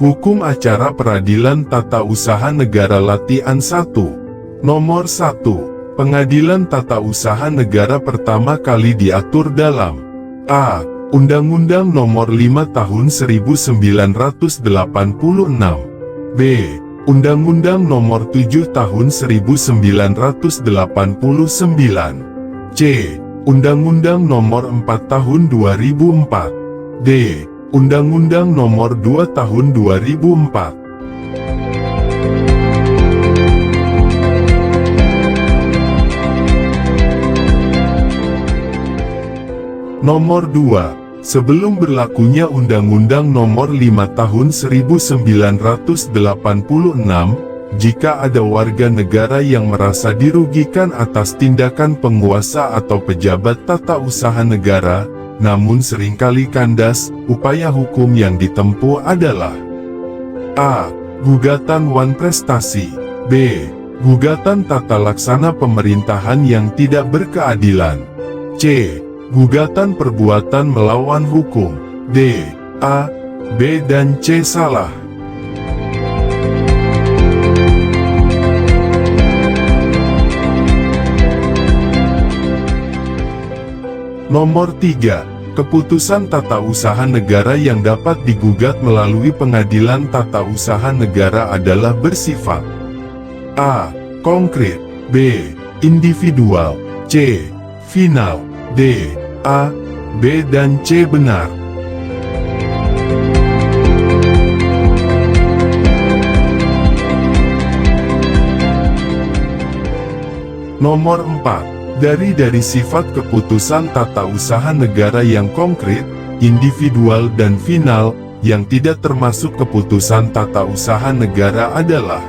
Hukum Acara Peradilan Tata Usaha Negara Latihan 1. Nomor 1. Pengadilan Tata Usaha Negara pertama kali diatur dalam A. Undang-Undang Nomor 5 Tahun 1986. B. Undang-Undang Nomor 7 Tahun 1989. C. Undang-Undang Nomor 4 Tahun 2004. D. Undang-Undang Nomor 2 Tahun 2004. Nomor 2. Sebelum berlakunya Undang-Undang Nomor 5 Tahun 1986, jika ada warga negara yang merasa dirugikan atas tindakan penguasa atau pejabat tata usaha negara, namun seringkali kandas, upaya hukum yang ditempuh adalah A. Gugatan wan prestasi. B. Gugatan tata laksana pemerintahan yang tidak berkeadilan. C. Gugatan perbuatan melawan hukum. D. A, B dan C salah. Nomor 3. Keputusan tata usaha negara yang dapat digugat melalui pengadilan tata usaha negara adalah bersifat A. Konkret. B. Individual. C. Final. D. A, B dan C benar. Nomor 4. Dari sifat keputusan tata usaha negara yang konkret, individual dan final, yang tidak termasuk keputusan tata usaha negara adalah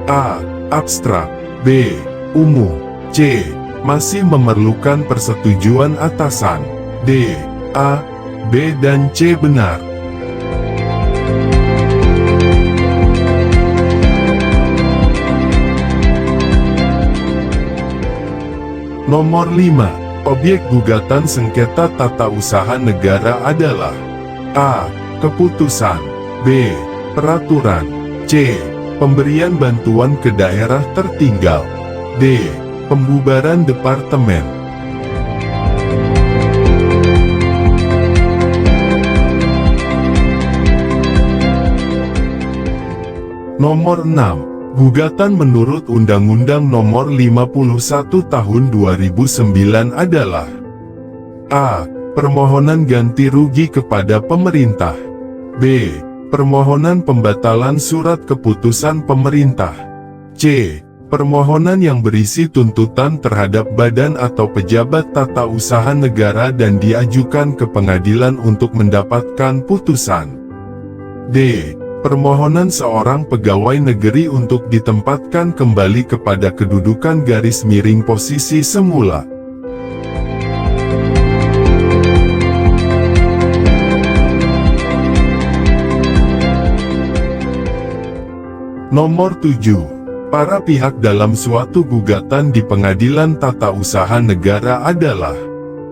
A. Abstrak. B. Umum. C. Masih memerlukan persetujuan atasan. D. A, B dan C benar. Nomor 5. Objek gugatan sengketa tata usaha negara adalah A. Keputusan. B. Peraturan. C. Pemberian bantuan ke daerah tertinggal. D. Pembubaran departemen. Nomor 6. Gugatan menurut Undang-Undang Nomor 51 Tahun 2009 adalah A. Permohonan ganti rugi kepada pemerintah. B. Permohonan pembatalan surat keputusan pemerintah. C. Permohonan yang berisi tuntutan terhadap badan atau pejabat tata usaha negara dan diajukan ke pengadilan untuk mendapatkan putusan. D. Permohonan seorang pegawai negeri untuk ditempatkan kembali kepada kedudukan garis miring posisi semula. Nomor 7. Para pihak dalam suatu gugatan di pengadilan tata usaha negara adalah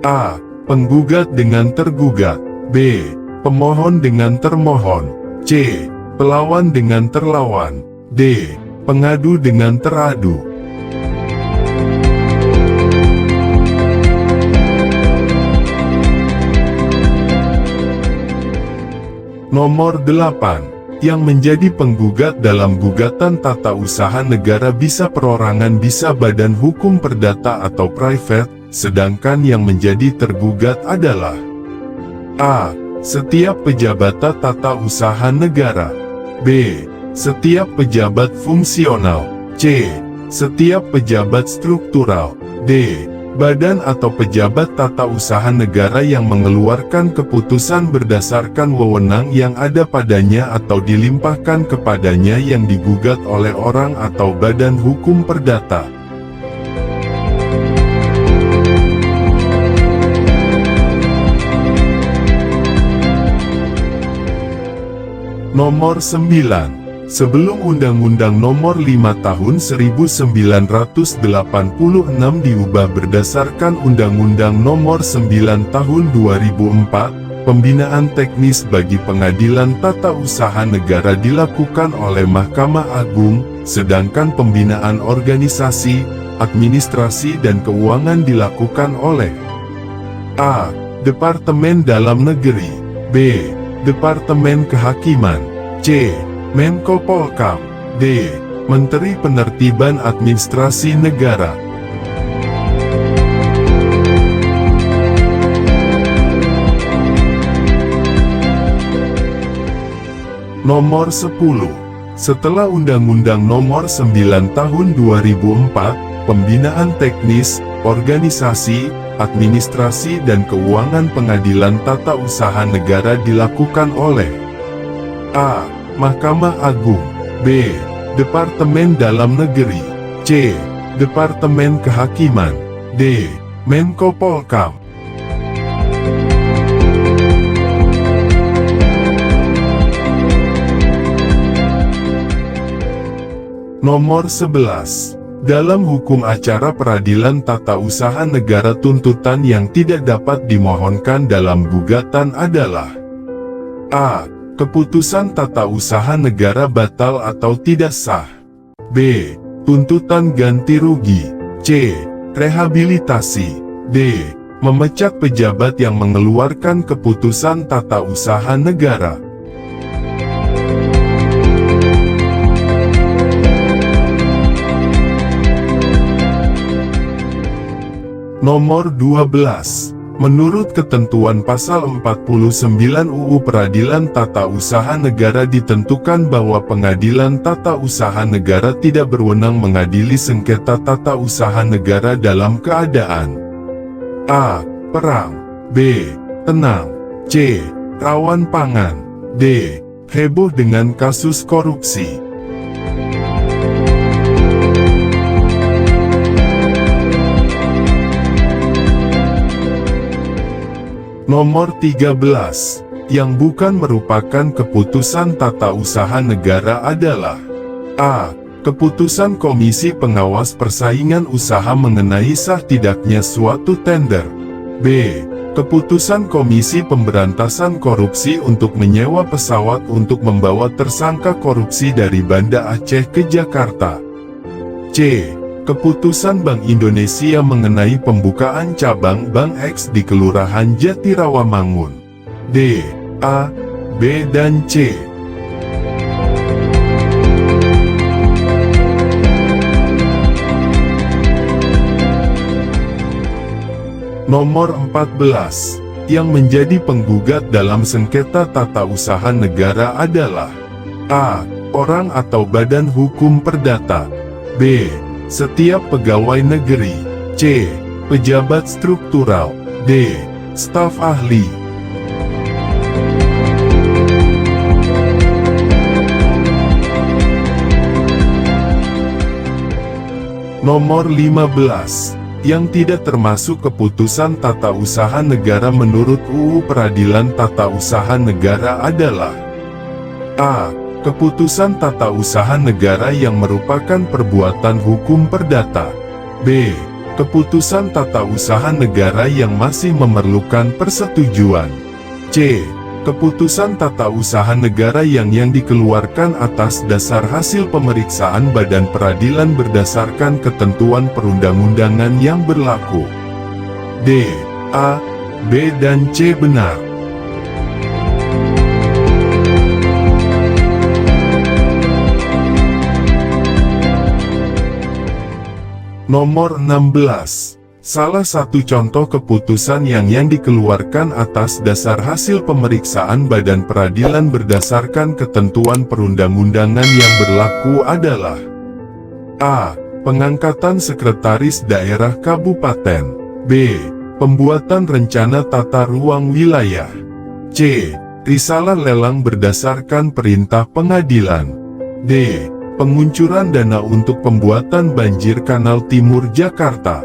A. Penggugat dengan tergugat. B. Pemohon dengan termohon. C. Pelawan dengan terlawan. D. Pengadu dengan teradu. Nomor 8. Yang menjadi penggugat dalam gugatan tata usaha negara bisa perorangan, bisa badan hukum perdata atau private, sedangkan yang menjadi tergugat adalah A. Setiap pejabat tata usaha negara. B. Setiap pejabat fungsional. C. Setiap pejabat struktural. D. Badan atau pejabat tata usaha negara yang mengeluarkan keputusan berdasarkan wewenang yang ada padanya atau dilimpahkan kepadanya yang digugat oleh orang atau badan hukum perdata. Nomor 9. Sebelum Undang-Undang Nomor 5 Tahun 1986 diubah berdasarkan Undang-Undang Nomor 9 Tahun 2004, Pembinaan teknis bagi pengadilan tata usaha negara dilakukan oleh Mahkamah Agung, sedangkan pembinaan organisasi, administrasi dan keuangan dilakukan oleh A. Departemen Dalam Negeri, B. Departemen Kehakiman, C. Menko Polkam, D. Menteri Penertiban Administrasi Negara. Nomor 10. Setelah Undang-Undang Nomor 9 Tahun 2004, pembinaan teknis, organisasi, administrasi dan keuangan pengadilan tata usaha negara dilakukan oleh A. Mahkamah Agung, B. Departemen Dalam Negeri, C. Departemen Kehakiman, D. Menko Polkam. Nomor 11. Dalam hukum acara peradilan tata usaha negara, tuntutan yang tidak dapat dimohonkan dalam gugatan adalah A. Keputusan tata usaha negara batal atau tidak sah, B. Tuntutan ganti rugi, C. Rehabilitasi, D. Memecat pejabat yang mengeluarkan keputusan tata usaha negara. Nomor 12. Menurut ketentuan pasal 49 UU Peradilan Tata Usaha Negara ditentukan bahwa pengadilan tata usaha negara tidak berwenang mengadili sengketa tata usaha negara dalam keadaan A. Perang, B. Tenang, C. Rawan pangan, D. Heboh dengan kasus korupsi. Nomor 13. Yang bukan merupakan keputusan tata usaha negara adalah A. Keputusan Komisi Pengawas Persaingan Usaha mengenai sah tidaknya suatu tender, B. Keputusan Komisi Pemberantasan Korupsi untuk menyewa pesawat untuk membawa tersangka korupsi dari Banda Aceh ke Jakarta, C. Keputusan Bank Indonesia mengenai pembukaan cabang Bank X di Kelurahan Jatirawamangun, D. A, B dan C. Nomor 14. Yang menjadi penggugat dalam sengketa tata usaha negara adalah A. Orang atau badan hukum perdata, B. Setiap pegawai negeri, C. Pejabat struktural, D. Staf ahli. Nomor 15. Yang tidak termasuk keputusan tata usaha negara menurut UU Peradilan Tata Usaha Negara adalah A. Keputusan tata usaha negara yang merupakan perbuatan hukum perdata, B. Keputusan tata usaha negara yang masih memerlukan persetujuan, C. Keputusan tata usaha negara yang dikeluarkan atas dasar hasil pemeriksaan badan peradilan berdasarkan ketentuan perundang-undangan yang berlaku. D. A, B dan C benar. Nomor 16. Salah satu contoh keputusan yang dikeluarkan atas dasar hasil pemeriksaan badan peradilan berdasarkan ketentuan perundang-undangan yang berlaku adalah A. Pengangkatan sekretaris daerah kabupaten, B. Pembuatan rencana tata ruang wilayah, C. Risalah lelang berdasarkan perintah pengadilan, D. Penguncuran dana untuk pembuatan banjir Kanal Timur Jakarta.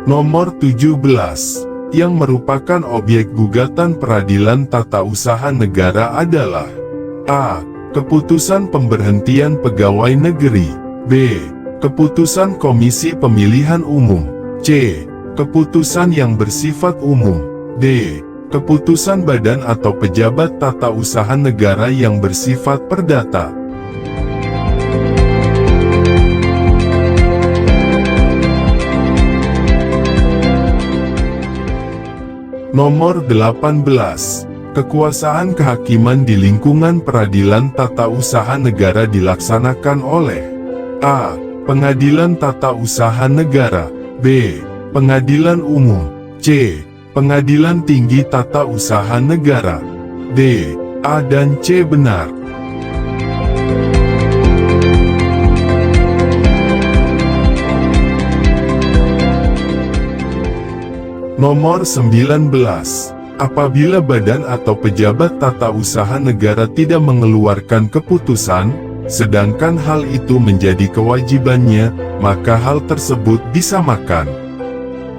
Nomor 17. Yang merupakan objek gugatan peradilan tata usaha negara adalah A. Keputusan pemberhentian pegawai negeri, B. Keputusan Komisi Pemilihan Umum. C. Keputusan yang bersifat umum. D. Keputusan badan atau pejabat tata usaha negara yang bersifat perdata. Nomor 18. Kekuasaan kehakiman di lingkungan peradilan tata usaha negara dilaksanakan oleh A. Pengadilan Tata Usaha Negara. B. Pengadilan Umum. C. Pengadilan Tinggi Tata Usaha Negara. D. A dan C benar. Nomor 19. Apabila badan atau pejabat tata usaha negara tidak mengeluarkan keputusan, sedangkan hal itu menjadi kewajibannya, maka hal tersebut disamakan.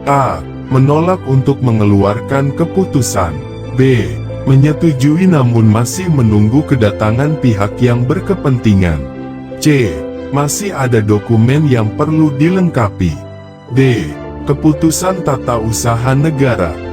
A. Menolak untuk mengeluarkan keputusan. B. Menyetujui namun masih menunggu kedatangan pihak yang berkepentingan. C. Masih ada dokumen yang perlu dilengkapi. D. Keputusan tata usaha negara.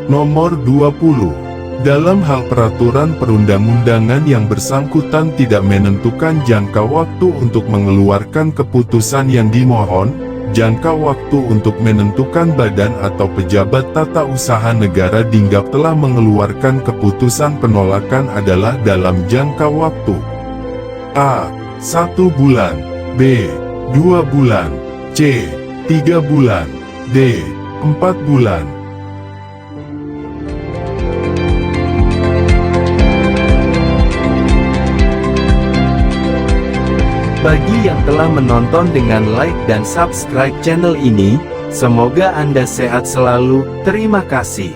Nomor 20. Dalam hal peraturan perundang-undangan yang bersangkutan tidak menentukan jangka waktu untuk mengeluarkan keputusan yang dimohon, jangka waktu untuk menentukan badan atau pejabat tata usaha negara dinggap telah mengeluarkan keputusan penolakan adalah dalam jangka waktu A. 1 bulan. B. 2 bulan. C. 3 bulan. D. 4 bulan. Bagi yang telah menonton dengan like dan subscribe channel ini, semoga Anda sehat selalu. Terima kasih.